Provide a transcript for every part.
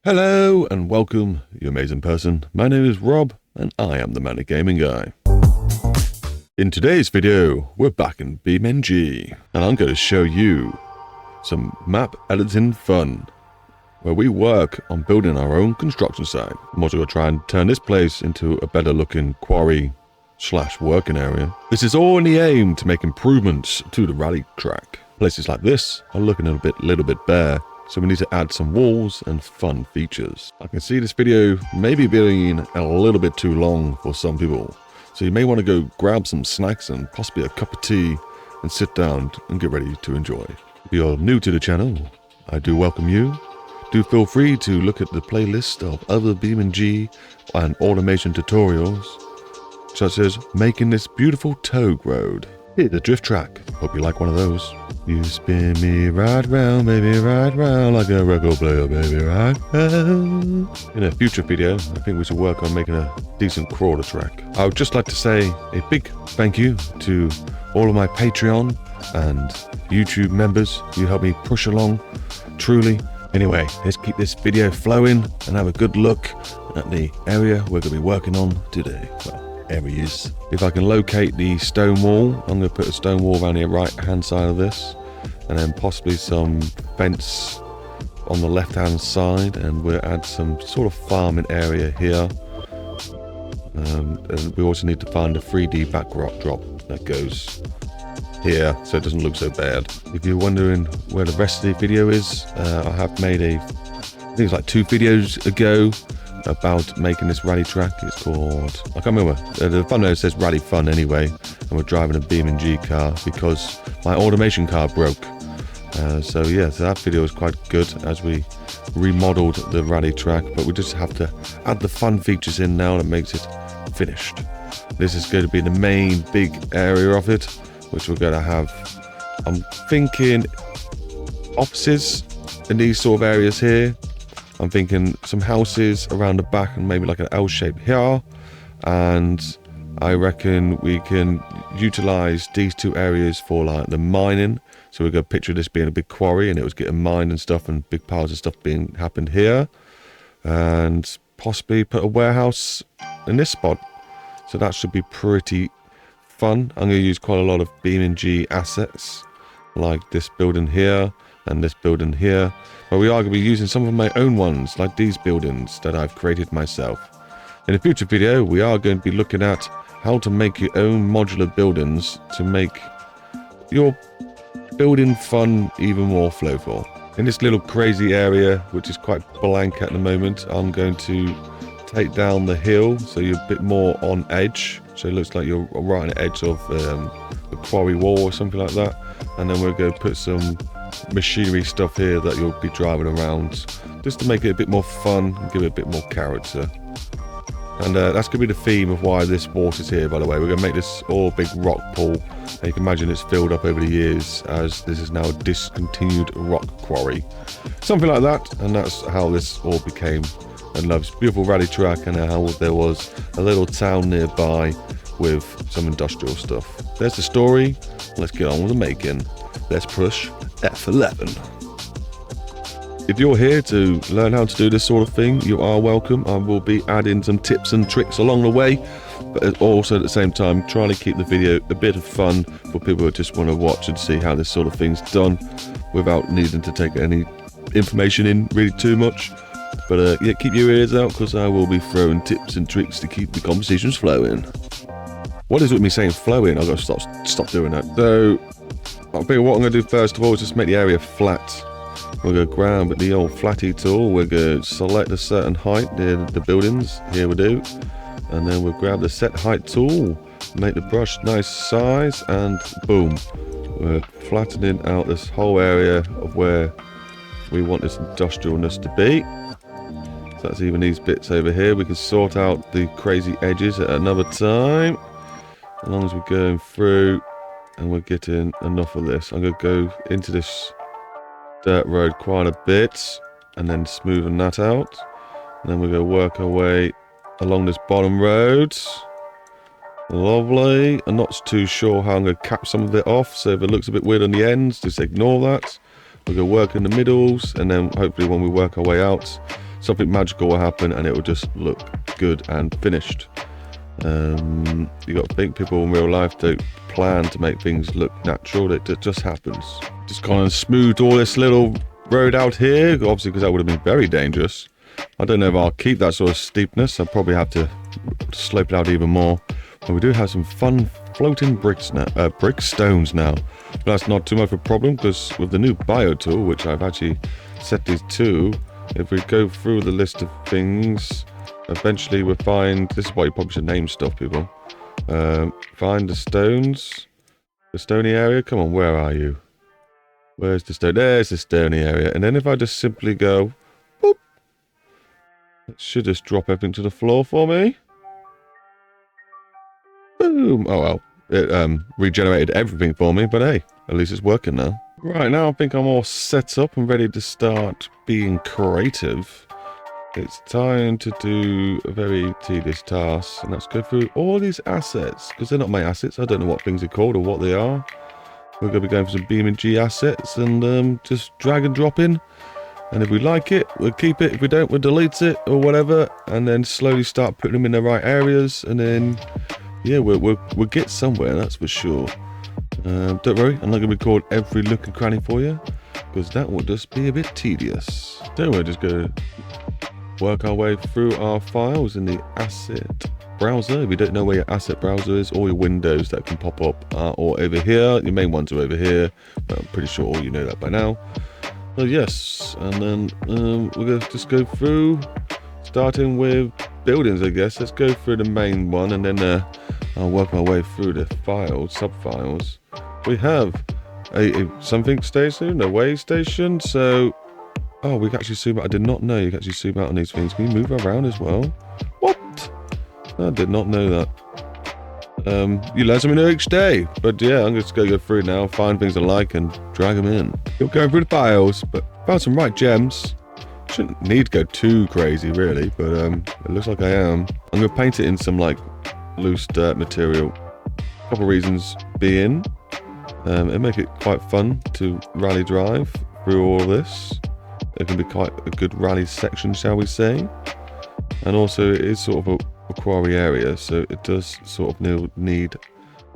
Hello and welcome, you amazing person. My name is Rob and I am the ManicGamingGuy. In today's video, we're back in BeamNG and I'm going to show you some map editing fun where we work on building our own construction site. I'm also going to try and turn this place into a better looking quarry / working area. This is all in the aim to make improvements to the rally track. Places like this are looking a little bit bare. So we need to add some walls and fun features. I can see this video maybe being a little bit too long for some people. So you may want to go grab some snacks and possibly a cup of tea and sit down and get ready to enjoy. If you're new to the channel, I do welcome you. Do feel free to look at the playlist of other BeamNG and automation tutorials, such as making this beautiful togue road. Here's the drift track. Hope you like one of those. You spin me right round, baby, right round, like a record player, baby, right round. In a future video, I think we should work on making a decent crawler track. I would just like to say a big thank you to all of my Patreon and YouTube members. You help me push along, truly. Anyway, let's keep this video flowing and have a good look at the area we're going to be working on today. Well, areas. If I can locate the stone wall, I'm going to put a stone wall around the right hand side of this, and then possibly some fence on the left hand side, and we'll add some sort of farming area here. And we also need to find a 3D backdrop that goes here so it doesn't look so bad. If you're wondering where the rest of the video is, I have made I think it's like 2 videos ago about making this rally track. It's called, I can't remember, the thumbnail says rally fun anyway, and we're driving a BeamNG car because my automation car broke. So yeah, so that video was quite good as we remodeled the rally track, but we just have to add the fun features in now that makes it finished. This is going to be the main big area of it, which we're going to have, I'm thinking, offices in these sort of areas here. I'm thinking some houses around the back and maybe like an L shape here, and I reckon we can utilize these 2 areas for like the mining. So we're going to picture this being a big quarry and it was getting mined and stuff, and big piles of stuff being happened here, and possibly put a warehouse in this spot. So that should be pretty fun. I'm going to use quite a lot of BeamNG assets like this building here and this building here, but we are going to be using some of my own ones, like these buildings that I've created myself. In a future video, we are going to be looking at how to make your own modular buildings to make your building fun even more flowful. In this little crazy area, which is quite blank at the moment, I'm going to take down the hill so you're a bit more on edge, so it looks like you're right on the edge of the quarry wall or something like that. And then we're going to put some machinery stuff here that you'll be driving around, just to make it a bit more fun and give it a bit more character. And that's going to be the theme of why this water's here, by the way. We're going to make this all big rock pool. And you can imagine it's filled up over the years, as this is now a discontinued rock quarry. Something like that, and that's how this all became. And loves beautiful rally track, and how there was a little town nearby with some industrial stuff. There's the story. Let's get on with the making. Let's push F11. If you're here to learn how to do this sort of thing, you are welcome. I will be adding some tips and tricks along the way, but also at the same time trying to keep the video a bit of fun for people who just want to watch and see how this sort of thing's done without needing to take any information in really too much. But yeah, keep your ears out, because I will be throwing tips and tricks to keep the conversations flowing. What is with me saying flowing? I've got to stop doing that. So I think what I'm going to do first of all is just make the area flat. We're going to grab the old flatty tool. We're going to select a certain height near the buildings. Here we do. And then we'll grab the set height tool, make the brush nice size, and boom. We're flattening out this whole area of where we want this industrialness to be. So that's even these bits over here. We can sort out the crazy edges at another time, as long as we're going through and we're getting enough of this. I'm going to go into this dirt road quite a bit and then smoothen that out, and then we're going to work our way along this bottom road. Lovely. I'm not too sure how I'm going to cap some of it off, so if it looks a bit weird on the ends, just ignore that. We're going to work in the middles, and then hopefully when we work our way out, something magical will happen and it will just look good and finished. You got to think, people in real life don't plan to make things look natural. It just happens. Just kind of smoothed all this little road out here, obviously, because that would have been very dangerous. I don't know if I'll keep that sort of steepness. I'll probably have to slope it out even more. But we do have some fun floating bricks now, brick stones now. But that's not too much of a problem, because with the new bio tool, which I've actually set these to, if we go through the list of things, eventually we'll find, this is why you probably should name stuff, people. Find the stones, the stony area. Come on, where are you? Where's the stone? There's the stony area. And then if I just simply go, boop, it should just drop everything to the floor for me. Boom. Oh well, it regenerated everything for me, but hey, at least it's working now. Right, now I think I'm all set up and ready to start being creative. It's time to do a very tedious task, and that's go through all these assets, because they're not my assets. I don't know what things are called or what they are. We're going to be going for some Beamng assets and just drag and drop in. And if we like it, we'll keep it. If we don't, we'll delete it or whatever, and then slowly start putting them in the right areas, and then yeah, we'll get somewhere, that's for sure. Don't worry, I'm not going to record every look and cranny for you, because that will just be a bit tedious. So we're just going to work our way through our files in the asset browser. If you don't know where your asset browser is, all your windows that can pop up are all over here. Your main ones are over here, but I'm pretty sure all you know that by now. So yes, and then we're going to just go through, starting with buildings, I guess. Let's go through the main one, and then I'll work my way through the files, sub-files. We have a something station, a way station. So, oh, we can actually zoom out. I did not know you can actually zoom out on these things. Can you move around as well? What? I did not know that. You learn something new each day. But yeah, I'm just going to go through now, find things I like, and drag them in. You're going through the files, but found some right gems. Shouldn't need to go too crazy, really, but it looks like I am. I'm going to paint it in some, like, loose dirt material. A couple of reasons being, it'll make it quite fun to rally drive through all this. It can be quite a good rally section, shall we say. And also, it is sort of a quarry area, so it does sort of need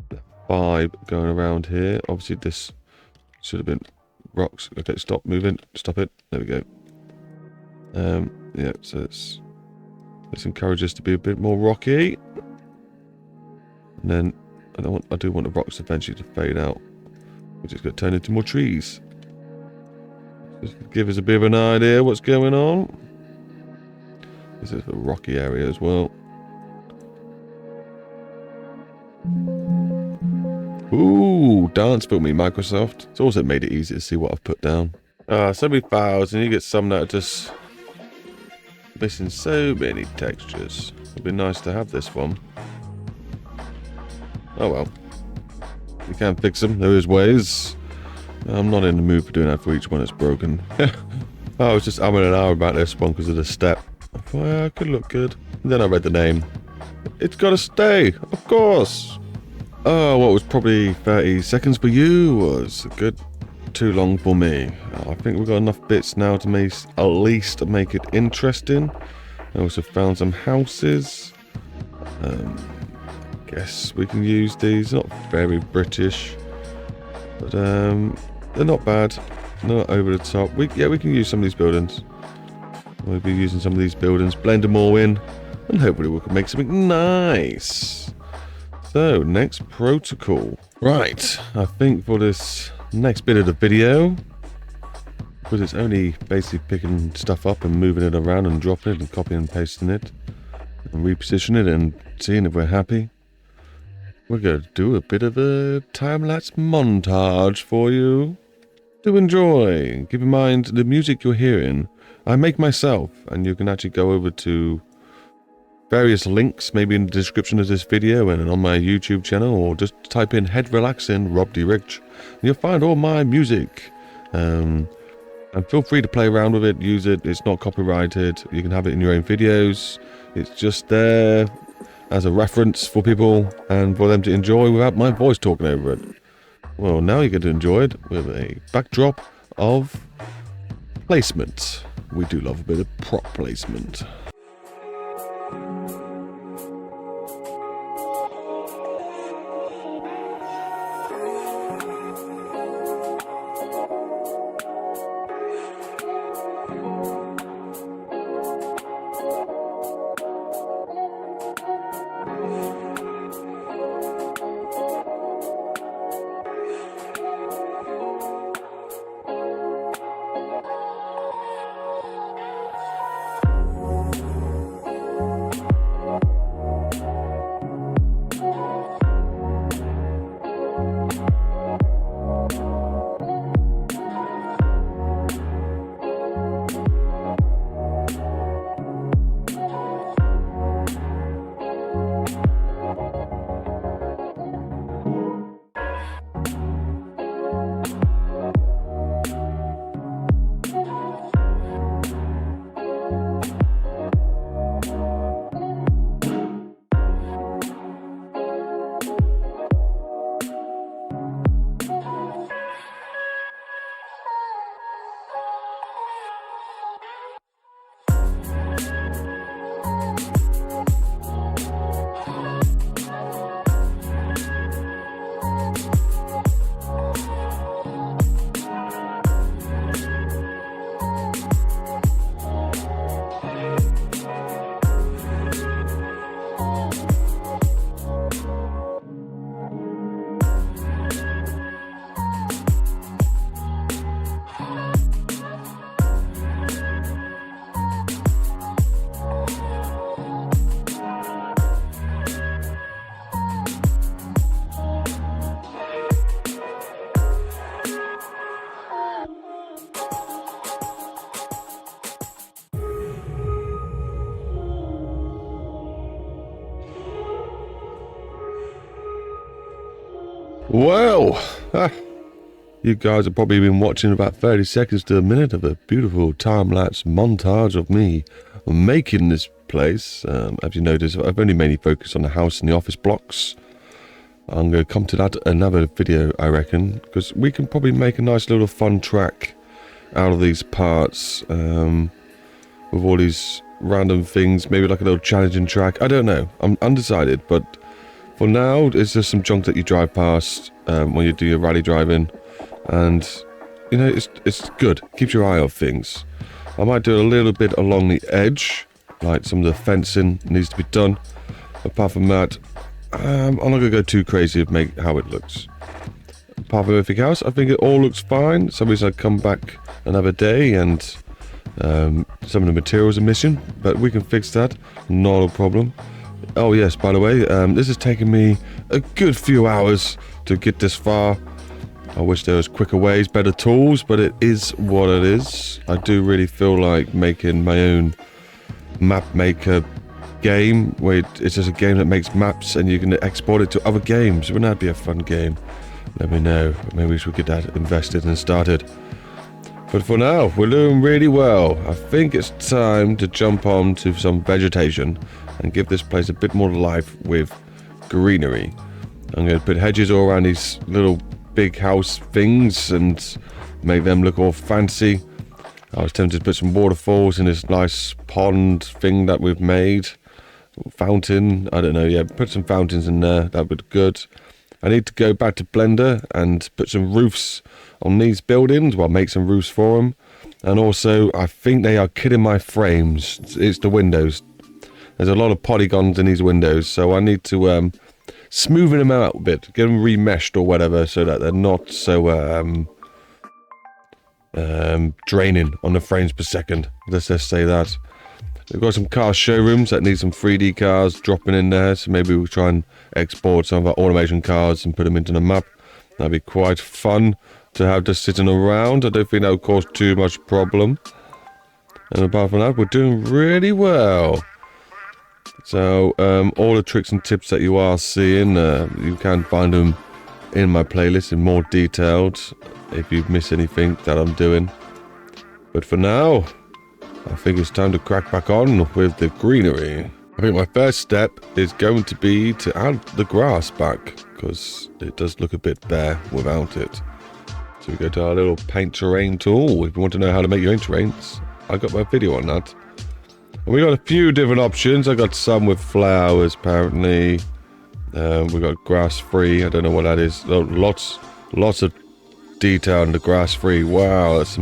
that vibe going around here. Obviously, this should have been rocks. Okay, stop moving. Stop it. There we go. Yeah, so let's encourage us to be a bit more rocky. And then I do want the rocks eventually to fade out, which is going to turn into more trees. Just give us a bit of an idea what's going on. This is a rocky area as well. Ooh, dance for me, Microsoft. It's also made it easy to see what I've put down. So many files, and you get some that are just missing so many textures. It'd be nice to have this one. Oh well. You can fix them, there is ways. I'm not in the mood for doing that for each one that's broken. I was just umming an hour about this one because of the step. I thought, yeah, it could look good. And then I read the name. It's gotta stay, of course. Oh, what was probably 30 seconds for you was a good too long for me. I think we've got enough bits now to make at least make it interesting. I also found some houses. Guess we can use these. Not very British, but they're not bad. Not over the top. We can use some of these buildings. We'll be using some of these buildings, blend them all in, and hopefully we can make something nice. So, next protocol. Right, I think for this next bit of the video, because it's only basically picking stuff up and moving it around and dropping it and copying and pasting it and repositioning it and seeing if we're happy, we're going to do a bit of a time-lapse montage for you to enjoy. Keep in mind, the music you're hearing, I make myself, and you can actually go over to various links, maybe in the description of this video and on my YouTube channel, or just type in Head Relaxing Rob D. Rich, and you'll find all my music. And feel free to play around with it, use it. It's not copyrighted. You can have it in your own videos. It's just there as a reference for people and for them to enjoy without my voice talking over it. Well, now you get to enjoy it with a backdrop of placement. we do love a bit of prop placement. Well, you guys have probably been watching about 30 seconds to a minute of a beautiful time-lapse montage of me making this place. As you notice, I've only mainly focused on the house and the office blocks. I'm going to come to that another video, I reckon, because we can probably make a nice little fun track out of these parts with all these random things, maybe like a little challenging track. I don't know, I'm undecided, but for now, it's just some junk that you drive past when you do your rally driving, and you know, it's good. Keeps your eye on things. I might do a little bit along the edge, like some of the fencing needs to be done. Apart from that, I'm not going to go too crazy to make how it looks. Apart from everything else, I think it all looks fine. Some reason I come back another day and some of the materials are missing, but we can fix that. Not a problem. Oh yes, by the way, this has taken me a good few hours to get this far. I wish there was quicker ways, better tools, but it is what it is. I do really feel like making my own map maker game, where it's just a game that makes maps and you can export it to other games. Wouldn't that be a fun game? Let me know. Maybe we should get that invested and started. But for now, we're doing really well. I think it's time to jump on to some vegetation and give this place a bit more life with greenery. I'm going to put hedges all around these little big house things and make them look all fancy. I was tempted to put some waterfalls in this nice pond thing that we've made. Fountain, I don't know, yeah, put some fountains in there, that would be good. I need to go back to Blender and put some roofs on these buildings, well, make some roofs for them. And also, I think they are killing my frames. It's the windows. There's a lot of polygons in these windows, so I need to smoothen them out a bit, get them remeshed or whatever, so that they're not so draining on the frames per second. Let's just say that. We've got some car showrooms that need some 3D cars dropping in there, so maybe we'll try and export some of our automation cars and put them into the map. That'd be quite fun to have just sitting around. I don't think that would cause too much problem. And apart from that, we're doing really well. So all the tricks and tips that you are seeing, you can find them in my playlist in more detailed if you've missed anything that I'm doing. But for now, I think it's time to crack back on with the greenery. I think my first step is going to be to add the grass back, because it does look a bit bare without it. So we go to our little paint terrain tool. If you want to know how to make your own terrains, I got my video on that. And we got a few different options. I got some with flowers, apparently. We got grass-free. I don't know what that is. Lots of detail in the grass-free. Wow, that's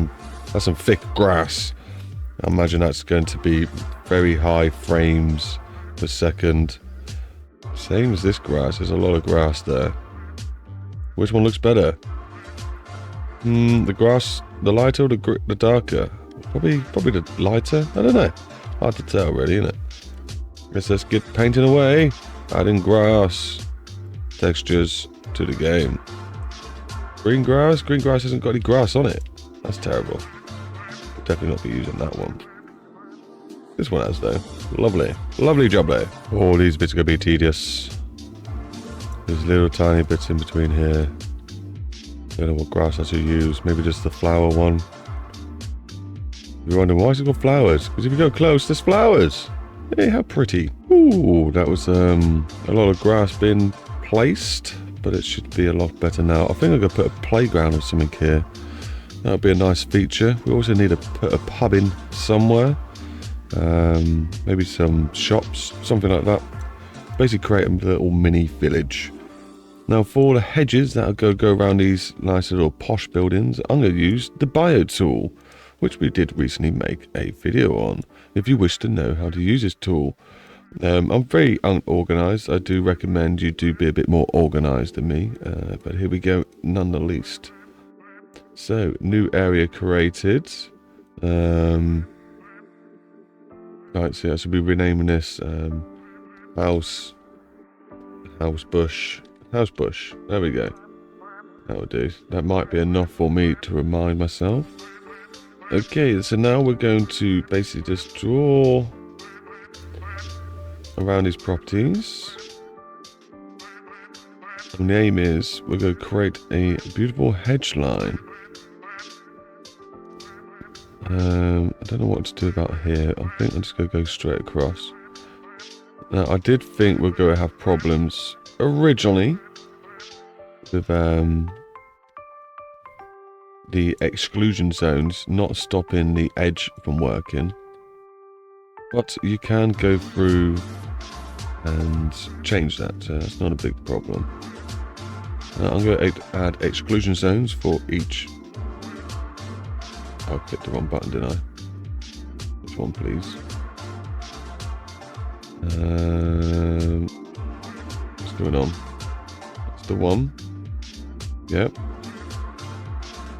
some thick grass. I imagine that's going to be very high frames per second. Same as this grass. There's a lot of grass there. Which one looks better? The grass, the lighter or the darker? Probably the lighter. I don't know. Hard to tell, really, isn't it? Guess let's get painting away. Adding grass textures to the game. Green grass? Green grass hasn't got any grass on it. That's terrible. We'll definitely not be using that one. This one has, though. Lovely. Lovely job there. All these bits are going to be tedious. There's little tiny bits in between here. Don't know what grass I should use. Maybe just the flower one. You're wondering why is it got flowers? Because if you go close, there's flowers. Hey, how pretty. Ooh, that was a lot of grass being placed, but it should be a lot better now. I think I'm going to put a playground or something here. That would be a nice feature. We also need to put a pub in somewhere. Maybe some shops, something like that. Basically create a little mini village. Now for the hedges that'll go around these nice little posh buildings, I'm going to use the bio tool, which we did recently make a video on. If you wish to know how to use this tool. I'm very unorganized. I do recommend you do be a bit more organized than me, but here we go none the least. So new area created. Right, so I should be renaming this house bush. There we go. That will do. That might be enough for me to remind myself. Okay, so now we're going to basically just draw around these properties. And the aim is we're going to create a beautiful hedge line. I don't know what to do about here. I think I'm just going to go straight across. Now, I did think we're going to have problems originally with the exclusion zones not stopping the edge from working. But you can go through and change that. It's not a big problem. I'm going to add exclusion zones for each. I clicked the wrong button, didn't I? Which one, please? What's going on? That's the one. Yep.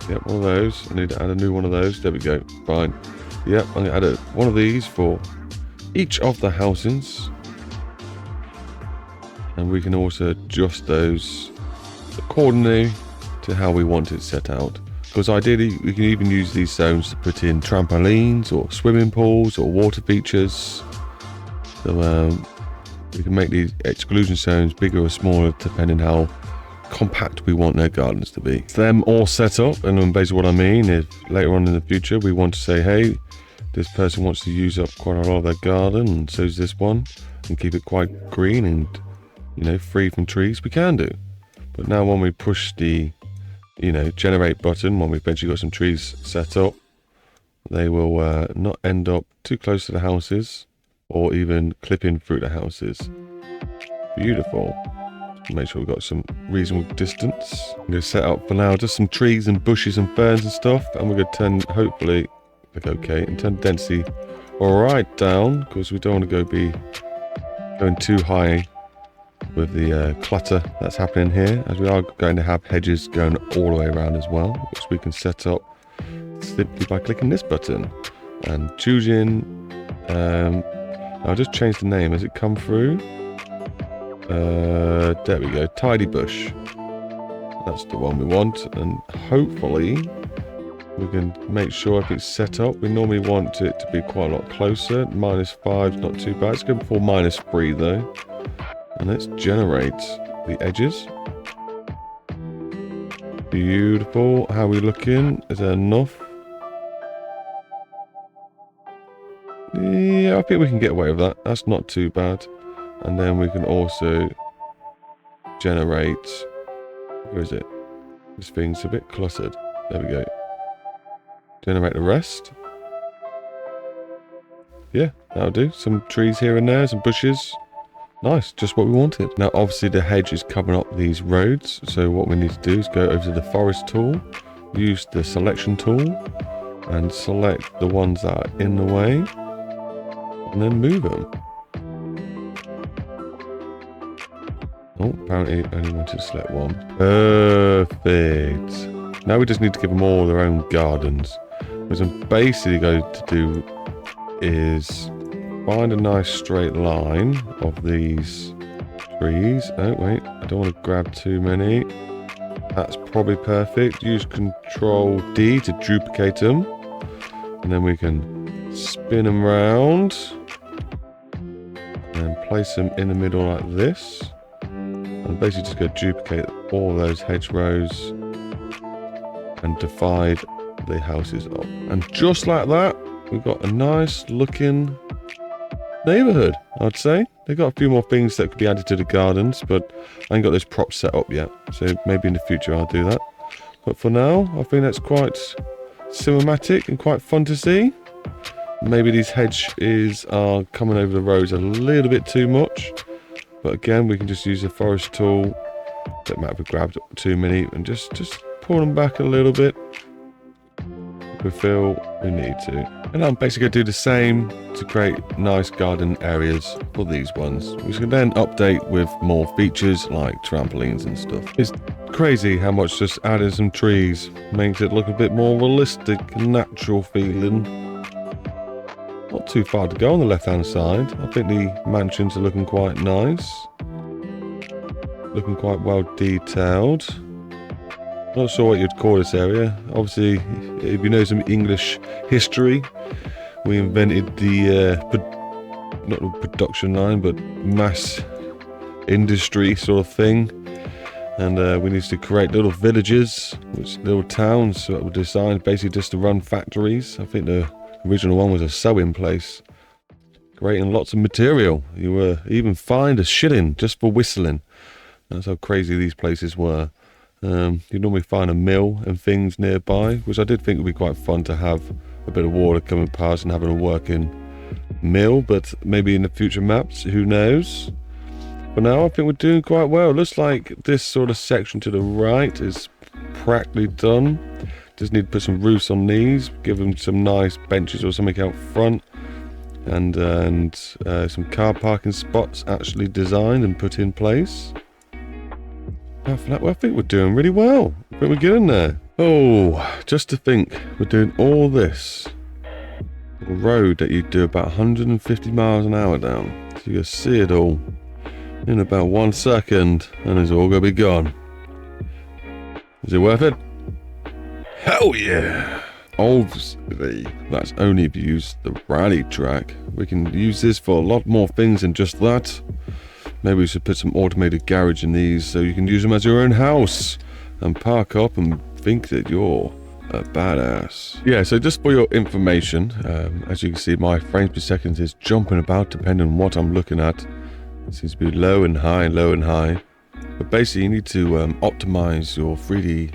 Yep, one of those. I need to add a new one of those. There we go. Fine. Yep, I'm going to add one of these for each of the houses. And we can also adjust those accordingly to how we want it set out. Because ideally, we can even use these zones to put in trampolines or swimming pools or water features. So we can make these exclusion zones bigger or smaller depending how compact we want their gardens to be. Them all set up, and then basically what I mean is later on in the future we want to say, hey, this person wants to use up quite a lot of their garden, and so does this one, and keep it quite green and, you know, free from trees. We can do. But now when we push the, you know, generate button, when we've eventually got some trees set up, they will not end up too close to the houses or even clipping through the houses. Beautiful. Make sure we've got some reasonable distance. I'm going to set up for now just some trees and bushes and ferns and stuff, and we're going to turn, hopefully, look okay, and turn density right down, because we don't want to be going too high with the clutter that's happening here, as we are going to have hedges going all the way around as well, which we can set up simply by clicking this button and choosing. I'll just change the name. Has it come through? There we go. Tidy bush. That's the one we want, and hopefully we can make sure if it's set up. We normally want it to be quite a lot closer. -5 is not too bad. Let's go for -3 though. And let's generate the edges. Beautiful. How are we looking? Is there enough? Yeah, I think we can get away with that. That's not too bad. And then we can also generate... Where is it? This thing's a bit cluttered. There we go. Generate the rest. yeah, that'll do. Some trees here and there, some bushes. Nice, just what we wanted. Now, obviously, the hedge is covering up these roads. So what we need to do is go over to the forest tool, use the selection tool, and select the ones that are in the way, and then move them. Oh, apparently I only wanted to select one. Perfect. Now we just need to give them all their own gardens. What I'm basically going to do is find a nice straight line of these trees. Oh, wait, I don't want to grab too many. That's probably perfect. Use Control D to duplicate them. And then we can spin them round. And place them in the middle like this. And basically just go duplicate all those hedgerows and divide the houses up. And just like that, we've got a nice looking neighborhood, I'd say. They've got a few more things that could be added to the gardens, but I ain't got this prop set up yet. So maybe in the future I'll do that. But for now, I think that's quite cinematic and quite fun to see. Maybe these hedges are coming over the roads a little bit too much. But again, we can just use the forest tool. That might have grabbed too many and just pull them back a little bit if we feel we need to. And I'm basically going to do the same to create nice garden areas for these ones, which can then update with more features like trampolines and stuff. It's crazy how much just adding some trees makes it look a bit more realistic and natural feeling. Not too far to go on the left hand side. I think the mansions are looking quite nice. Looking quite well detailed. Not sure what you'd call this area. Obviously, if you know some English history, we invented the, not the production line, but mass industry sort of thing. And we need to create little villages, little towns that were designed basically just to run factories. I think the original one was a sewing place. Creating lots of material. You were even fined a shilling just for whistling. That's how crazy these places were. You normally find a mill and things nearby, which I did think would be quite fun to have a bit of water coming past and having a working mill, but maybe in the future maps, who knows. For now, I think we're doing quite well. It looks like this sort of section to the right is practically done. Just need to put some roofs on these, give them some nice benches or something out front, and some car parking spots actually designed and put in place. After that, well, I think we're doing really well. I think we're getting there. Oh, just to think, we're doing all this. A road that you do about 150 miles an hour down. So you can see it all in about 1 second, and it's all going to be gone. Is it worth it? Hell yeah! Obviously, that's only if you use the rally track. We can use this for a lot more things than just that. Maybe we should put some automated garage in these so you can use them as your own house and park up and think that you're a badass. Yeah, so just for your information, as you can see, my frames per second is jumping about depending on what I'm looking at. It seems to be low and high, low and high. But basically, you need to optimize your 3D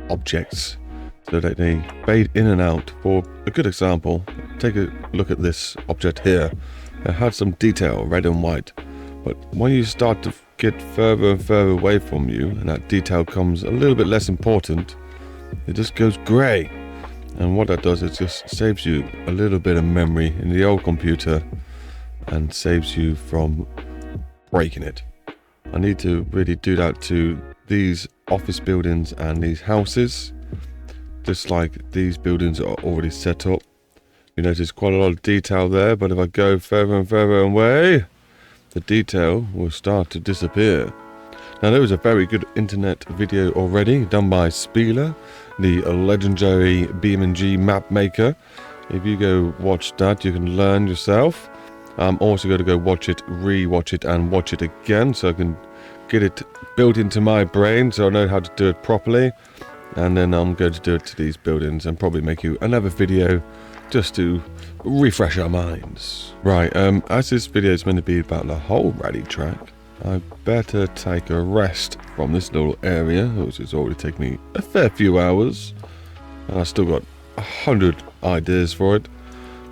objects so that they fade in and out. For a good example, take a look at this object here. It had some detail, red and white, but when you start to get further and further away from you and that detail comes a little bit less important, it just goes grey. And what that does is just saves you a little bit of memory in the old computer and saves you from breaking it. I need to really do that to these office buildings and these houses. Just like these buildings are already set up. You notice quite a lot of detail there, but if I go further and further away, the detail will start to disappear. Now, there was a very good internet video already done by Spieler, the legendary BeamngGuy map maker. If you go watch that, you can learn yourself. I'm also going to go watch it, re-watch it, and watch it again so I can get it built into my brain so I know how to do it properly. And then I'm going to do it to these buildings and probably make you another video just to refresh our minds. Right, as this video is meant to be about the whole rally track, I better take a rest from this little area, which has already taken me a fair few hours, and I've still got 100 ideas for it.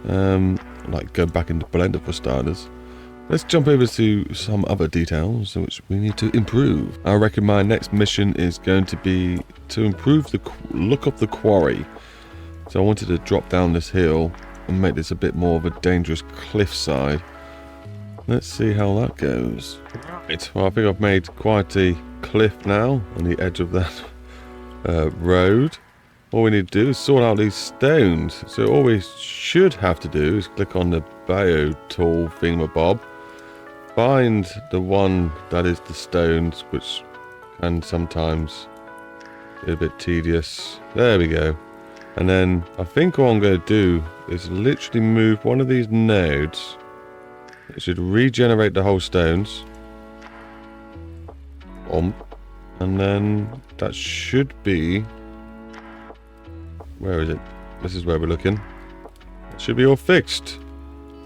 Like go back into Blender for starters. Let's jump over to some other details which we need to improve. I reckon my next mission is going to be to improve the look of the quarry. So I wanted to drop down this hill and make this a bit more of a dangerous cliffside. Let's see how that goes. Right, well, I think I've made quite a cliff now on the edge of that road. All we need to do is sort out these stones. So all we should have to do is click on the bio tool thingamabob, find the one that is the stones, which can sometimes be a bit tedious. There we go. And then I think all I'm going to do is literally move one of these nodes. It should regenerate the whole stones. And then that should be... Where is it? This is where we're looking. It should be all fixed.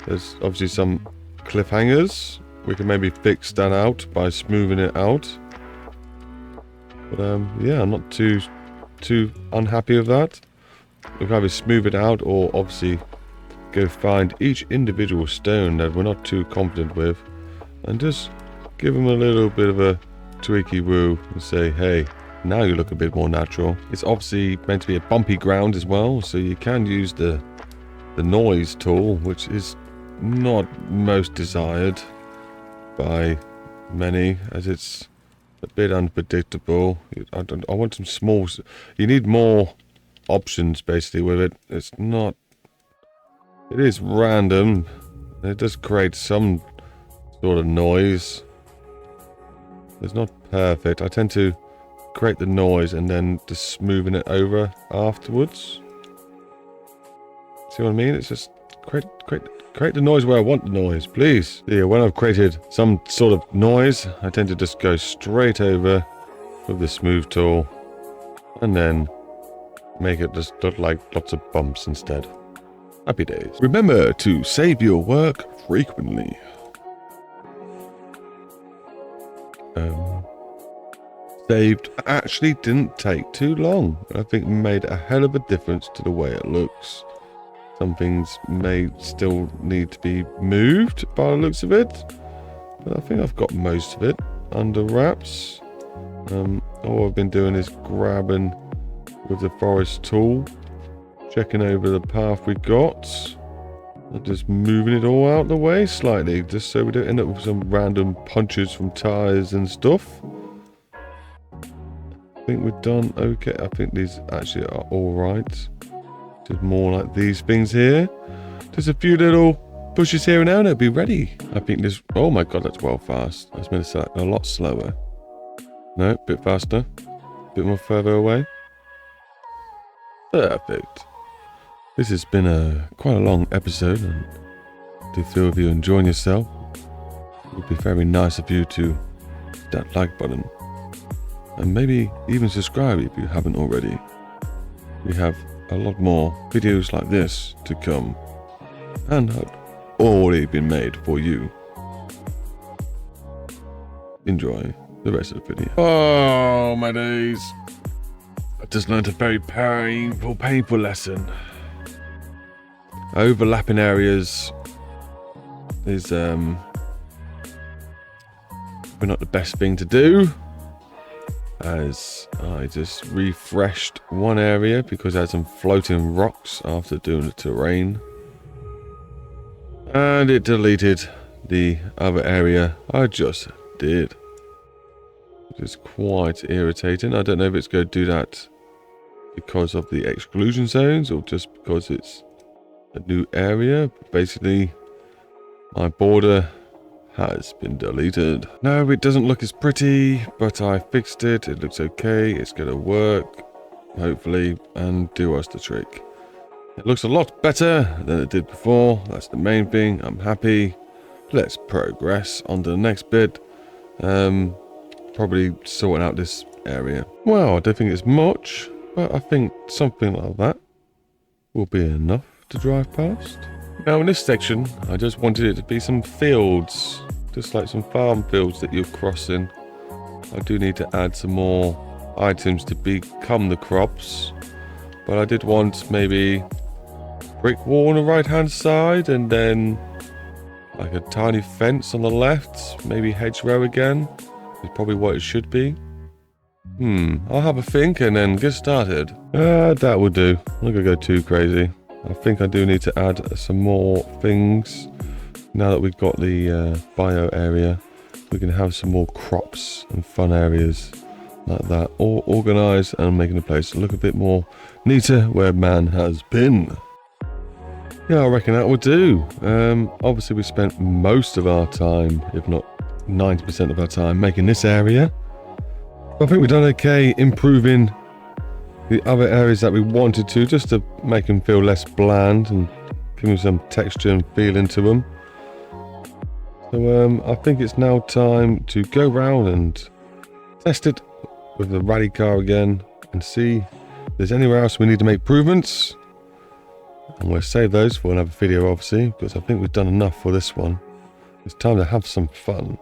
There's obviously some cliffhangers. We can maybe fix that out by smoothing it out. But yeah, I'm not too unhappy with that. We can either smooth it out or obviously go find each individual stone that we're not too confident with and just give them a little bit of a tweaky woo and say, hey, now you look a bit more natural. It's obviously meant to be a bumpy ground as well, so you can use the noise tool, which is not most desired by many, as it's a bit unpredictable. I want some small... You need more options basically with it. It's not... It is random. It does create some sort of noise. It's not perfect. I tend to create the noise and then just smoothing it over afterwards. See what I mean? It's just create the noise where I want the noise, please. Yeah, when I've created some sort of noise, I tend to just go straight over with the smooth tool and then make it just look like lots of bumps instead. Happy days. Remember to save your work frequently. Saved actually didn't take too long. I think it made a hell of a difference to the way it looks. Some things may still need to be moved by the looks of it, but I think I've got most of it under wraps. All I've been doing is grabbing with the forest tool, checking over the path we got, and just moving it all out the way slightly, just so we don't end up with some random punches from tires and stuff. I think we're done okay. I think these actually are all right. Just more like these things here. Just a few little pushes here and there and it'll be ready. I think this... Oh my god, that's well fast. That's meant to start a lot slower. No, a bit faster. A bit more further away. Perfect. This has been quite a long episode, and do feel if you're enjoying yourself, it would be very nice of you to hit that like button. And maybe even subscribe if you haven't already. We have a lot more videos like this to come, and have already been made for you. Enjoy the rest of the video. Oh my days. I just learned a very painful lesson. Overlapping areas is probably not the best thing to do, as I just refreshed one area because I had some floating rocks after doing the terrain, and it deleted the other area I just did, which is quite irritating. I don't know if it's going to do that because of the exclusion zones or just because it's a new area. Basically, my border has been deleted. No, it doesn't look as pretty, but I fixed it. It looks okay. It's going to work, hopefully, and do us the trick. It looks a lot better than it did before. That's the main thing. I'm happy. Let's progress on to the next bit. Probably sorting out this area. Well, I don't think it's much, but I think something like that will be enough to drive past. Now in this section, I just wanted it to be some fields, just like some farm fields that you're crossing. I do need to add some more items to become the crops, but I did want maybe brick wall on the right hand side, and then like a tiny fence on the left, maybe hedgerow again. Is probably what it should be. I'll have a think and then get started. That will do. I'm not gonna go too crazy. I think I do need to add some more things. Now that we've got the bio area, we can have some more crops and fun areas like that, all organized and making the place look a bit more neater where man has been. Yeah, I reckon that will do. Obviously we spent most of our time, if not 90% of our time, making this area. I think we've done okay improving the other areas that we wanted to, just to make them feel less bland and give them some texture and feeling to them. So I think it's now time to go round and test it with the rally car again and see if there's anywhere else we need to make improvements. And we'll save those for another video, obviously, because I think we've done enough for this one. It's time to have some fun.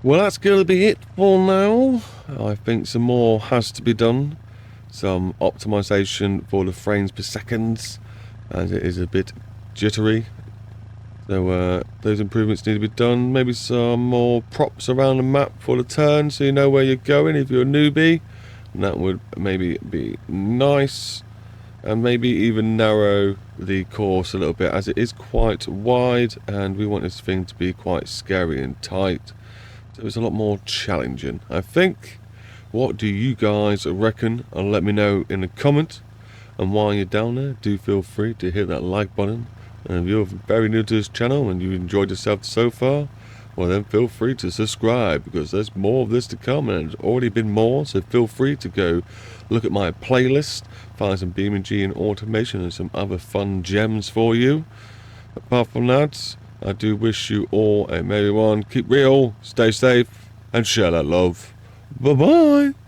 Well, that's going to be it for now. I think some more has to be done. Some optimization for the frames per second, as it is a bit jittery. So those improvements need to be done. Maybe some more props around the map for the turn, so you know where you're going if you're a newbie. And that would maybe be nice. And maybe even narrow the course a little bit, as it is quite wide and we want this thing to be quite scary and tight, so it's a lot more challenging, I think. What do you guys reckon? And let me know in the comment. And while you're down there, do feel free to hit that like button, and if you're very new to this channel and you've enjoyed yourself so far, well then feel free to subscribe, because there's more of this to come, and there's already been more, so feel free to go look at my playlist, find some BeamngG and automation and some other fun gems for you. Apart from that, I do wish you all a merry one. Keep real, stay safe, and share that love. Bye bye.